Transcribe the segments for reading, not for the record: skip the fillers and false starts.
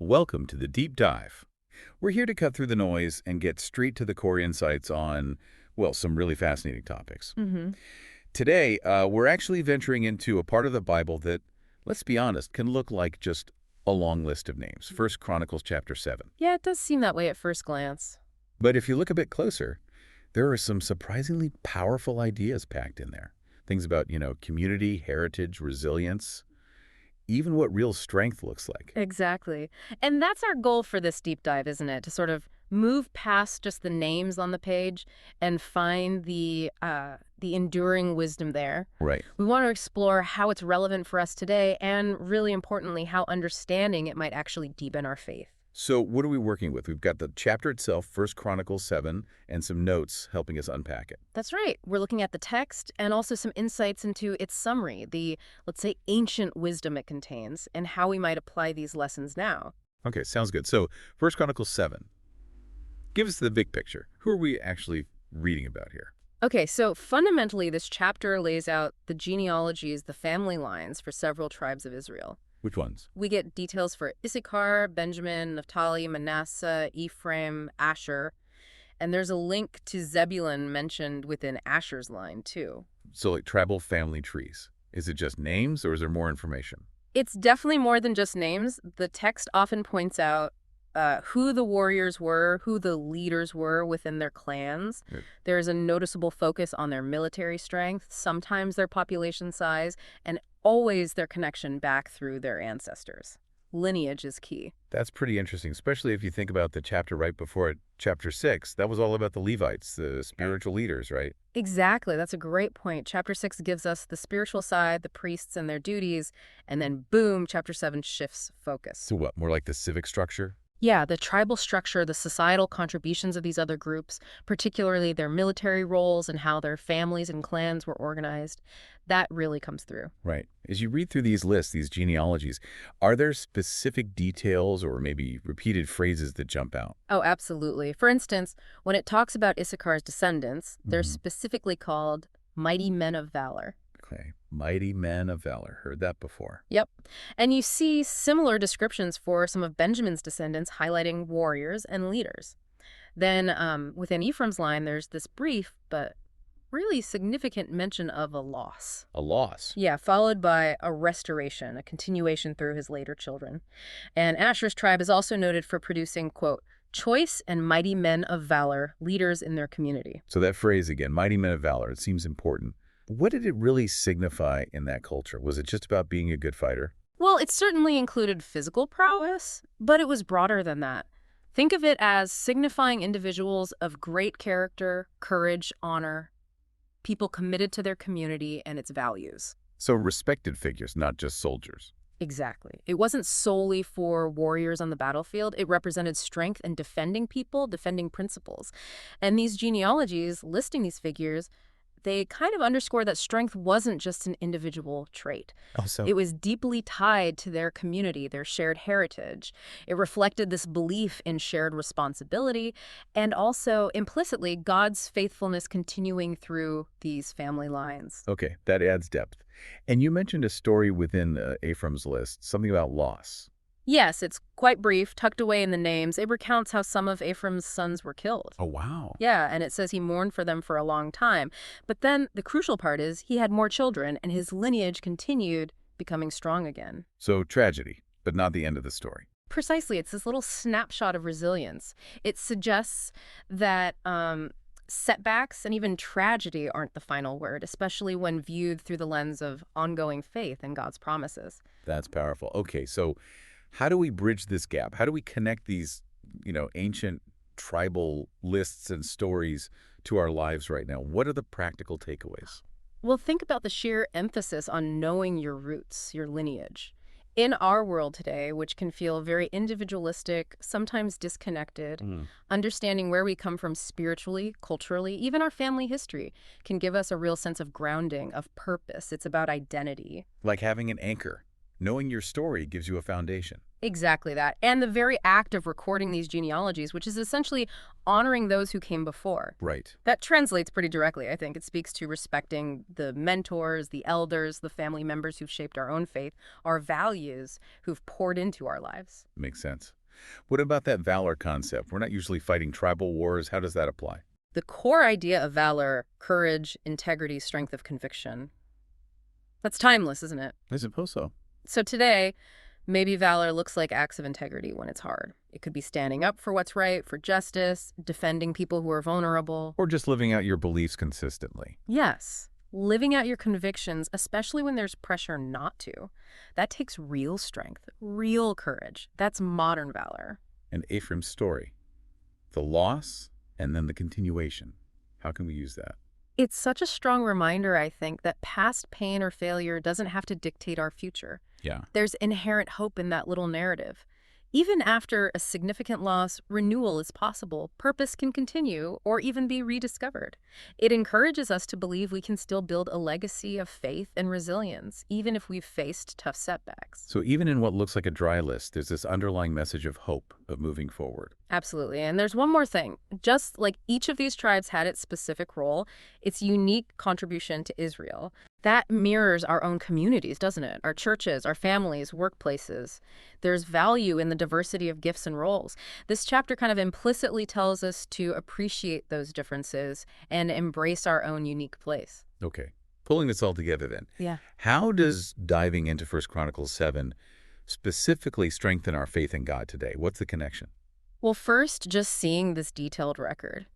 Welcome to the Deep Dive. We're here to cut through the noise and get straight to the core insights on, well, some really fascinating topics. Mm-hmm. Today, we're actually venturing into a part of the Bible that, let's be honest, can look like just a long list of names. First Chronicles Chapter 7. Yeah, it does seem that way at first glance. But if you look a bit closer, there are some surprisingly powerful ideas packed in there. Things about, community, heritage, resilience, even what real strength looks like. Exactly. And that's our goal for this deep dive, isn't it? To sort of move past just the names on the page and find the enduring wisdom there. Right. We want to explore how it's relevant for us today and, really importantly, how understanding it might actually deepen our faith. So what are we working with? We've got the chapter itself, First Chronicles 7, and some notes helping us unpack it. That's right. We're looking at the text and also some insights into its summary, the, let's say, ancient wisdom it contains, and how we might apply these lessons now. Okay, sounds good. So First Chronicles 7, give us the big picture. Who are we actually reading about here? Okay, so fundamentally, this chapter lays out the genealogies, the family lines for several tribes of Israel. Which ones? We get details for Issachar, Benjamin, Naphtali, Manasseh, Ephraim, Asher, and there's a link to Zebulun mentioned within Asher's line, too. So like tribal family trees. Is it just names or is there more information? It's definitely more than just names. The text often points out who the warriors were, who the leaders were within their clans. Good. There's a noticeable focus on their military strength, sometimes their population size, and always their connection back through their ancestors. Lineage is key. That's pretty interesting, especially if you think about the chapter right before it, chapter 6. That was all about the Levites, the spiritual leaders, right? Exactly. That's a great point. Chapter 6 gives us the spiritual side, the priests and their duties, and then boom, chapter 7 shifts focus. So what, more like the civic structure? Yeah, the tribal structure, the societal contributions of these other groups, particularly their military roles and how their families and clans were organized, that really comes through. Right. As you read through these lists, these genealogies, are there specific details or maybe repeated phrases that jump out? Oh, absolutely. For instance, when it talks about Issachar's descendants, they're specifically called mighty men of valor. Okay. Mighty men of valor. Heard that before. Yep. And you see similar descriptions for some of Benjamin's descendants highlighting warriors and leaders. Then within Ephraim's line, there's this brief but really significant mention of a loss. A loss. Yeah, followed by a restoration, a continuation through his later children. And Asher's tribe is also noted for producing, quote, choice and mighty men of valor, leaders in their community. So that phrase again, mighty men of valor, it seems important. What did it really signify in that culture? Was it just about being a good fighter? Well, it certainly included physical prowess, but it was broader than that. Think of it as signifying individuals of great character, courage, honor, people committed to their community and its values. So respected figures, not just soldiers. Exactly. It wasn't solely for warriors on the battlefield. It represented strength and defending people, defending principles. And these genealogies listing these figures, they kind of underscore that strength wasn't just an individual trait. Also, It was deeply tied to their community, their shared heritage. It reflected this belief in shared responsibility and also, implicitly, God's faithfulness continuing through these family lines. okay, that adds depth. And you mentioned a story within Ephraim's list, something about loss. Yes, it's quite brief, tucked away in the names. It recounts how some of Ephraim's sons were killed. Oh, wow. Yeah, and it says he mourned for them for a long time. But then the crucial part is he had more children, and his lineage continued becoming strong again. So tragedy, but not the end of the story. Precisely. It's this little snapshot of resilience. It suggests that setbacks and even tragedy aren't the final word, especially when viewed through the lens of ongoing faith in God's promises. That's powerful. Okay, so how do we bridge this gap? How do we connect these, ancient tribal lists and stories to our lives right now? What are the practical takeaways? Well, think about the sheer emphasis on knowing your roots, your lineage. In our world today, which can feel very individualistic, sometimes disconnected, understanding where we come from spiritually, culturally, even our family history, can give us a real sense of grounding, of purpose. It's about identity. Like having an anchor. Knowing your story gives you a foundation. Exactly that. And the very act of recording these genealogies, which is essentially honoring those who came before. Right. That translates pretty directly, I think. It speaks to respecting the mentors, the elders, the family members who've shaped our own faith, our values, who've poured into our lives. Makes sense. What about that valor concept? We're not usually fighting tribal wars. How does that apply? The core idea of valor, courage, integrity, strength of conviction. That's timeless, isn't it? I suppose so. So today, maybe valor looks like acts of integrity when it's hard. It could be standing up for what's right, for justice, defending people who are vulnerable. Or just living out your beliefs consistently. Yes, living out your convictions, especially when there's pressure not to. That takes real strength, real courage. That's modern valor. And Ephraim's story. The loss and then the continuation. How can we use that? It's such a strong reminder, I think, that past pain or failure doesn't have to dictate our future. Yeah. There's inherent hope in that little narrative. Even after a significant loss, renewal is possible, purpose can continue, or even be rediscovered. It encourages us to believe we can still build a legacy of faith and resilience, even if we've faced tough setbacks. So even in what looks like a dry list, there's this underlying message of hope, of moving forward. Absolutely. And there's one more thing. Just like each of these tribes had its specific role, its unique contribution to Israel. That mirrors our own communities, doesn't it? Our churches, our families, workplaces. There's value in the diversity of gifts and roles. This chapter kind of implicitly tells us to appreciate those differences and embrace our own unique place. Okay. Pulling this all together then. Yeah. How does diving into 1 Chronicles 7 specifically strengthen our faith in God today? What's the connection? Well, first, just seeing this detailed record.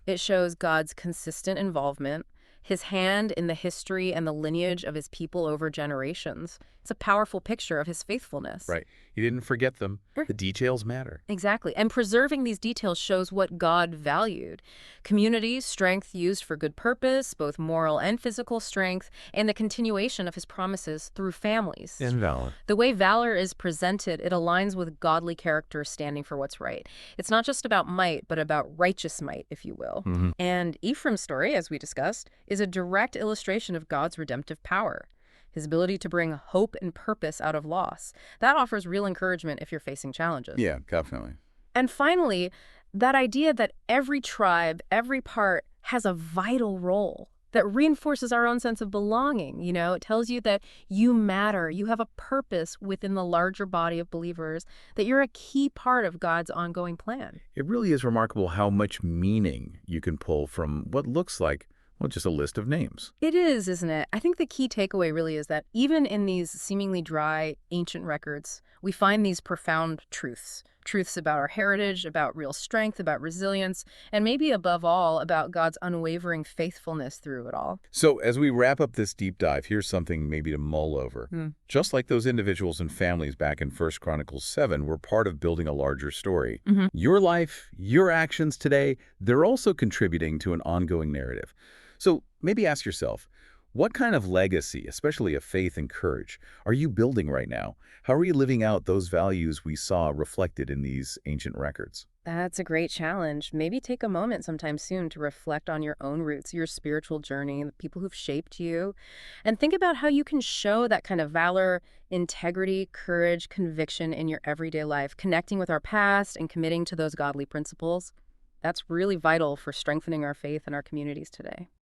It shows God's consistent involvement, his hand in the history and the lineage of his people over generations. It's a powerful picture of his faithfulness. Right. He didn't forget them. The details matter. Exactly. And preserving these details shows what God valued. Community, strength used for good purpose, both moral and physical strength, and the continuation of his promises through families. And valor. The way valor is presented, it aligns with godly character standing for what's right. It's not just about might, but about righteous might, if you will. And Ephraim's story, as we discussed, is a direct illustration of God's redemptive power. His ability to bring hope and purpose out of loss. That offers real encouragement if you're facing challenges. Yeah, definitely. And finally, that idea that every tribe, every part has a vital role that reinforces our own sense of belonging. You know, it tells you that you matter, you have a purpose within the larger body of believers, that you're a key part of God's ongoing plan. It really is remarkable how much meaning you can pull from what looks like, well, just a list of names. It is, isn't it? I think the key takeaway really is that even in these seemingly dry, ancient records, we find these profound truths. Truths about our heritage, about real strength, about resilience, and maybe above all, about God's unwavering faithfulness through it all. So as we wrap up this deep dive, here's something maybe to mull over. Just like those individuals and families back in 1 Chronicles 7 were part of building a larger story. Your life, your actions today, they're also contributing to an ongoing narrative. So maybe ask yourself, what kind of legacy, especially of faith and courage, are you building right now? How are you living out those values we saw reflected in these ancient records? That's a great challenge. Maybe take a moment sometime soon to reflect on your own roots, your spiritual journey, the people who've shaped you, and think about how you can show that kind of valor, integrity, courage, conviction in your everyday life, connecting with our past and committing to those godly principles. That's really vital for strengthening our faith in our communities today.